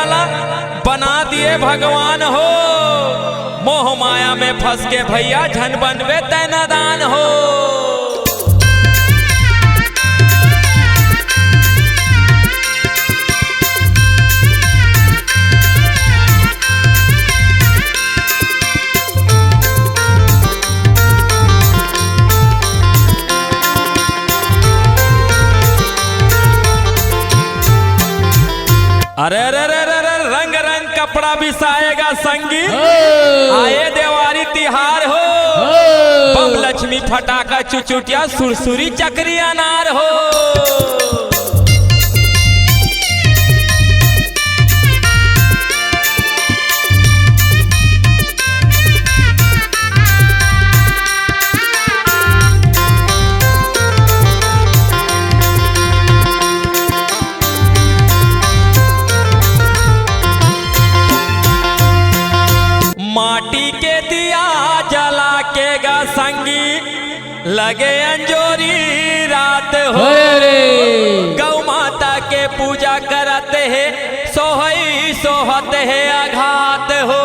वाला बना दिए भगवान हो। मोह माया में फंस के भैया झन बनवे तैनादान हो। अरे अरे अरे अरे रंग रंग कपड़ा बिसाएगा संगीत, आए देवारी तिहार हो। बम लक्ष्मी फटाका चुचुटिया सुरसुरी चक्री अनार हो। माटी के दिया जला के गा संगी लगे अंजोरी रात हो। गौ माता के पूजा करते है सोहई सोहत है आघात हो।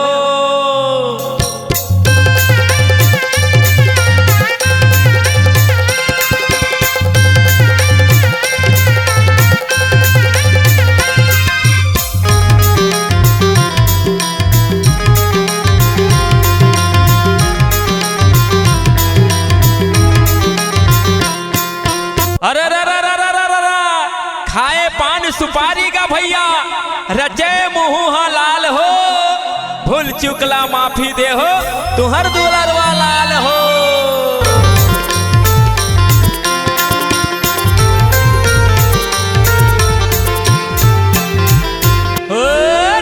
अरे खाए पान सुपारी का भैया रचे मुँह लाल हो। भूल चुकला माफी दे हो तुहर दुलरवा लाल हो।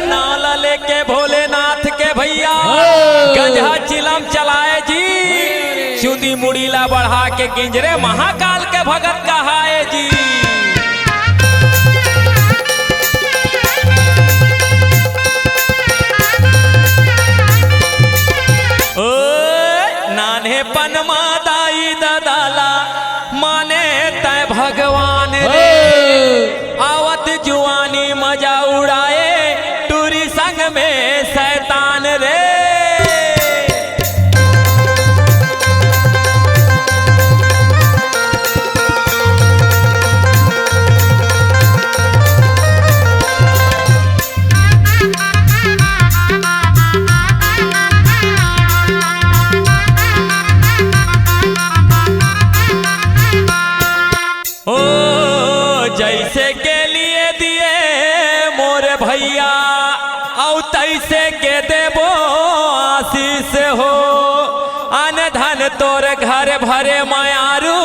नाला लेके भोलेनाथ के भैया गंजा चिलम चलाए जी। चुदी मुड़ीला बढ़ा के गिंजरे महाकाल के भगत कहाए जी। ओ नान्हे पनमा दाई ददाला माने तय भगवान रे। आवत जुआनी मजा उड़ाए टूरी संग में शैतान रे। जैसे के लिए दिए मोरे भैया औ तैसे के देबो आशीष हो। अन धन तोर घर भरे मायारू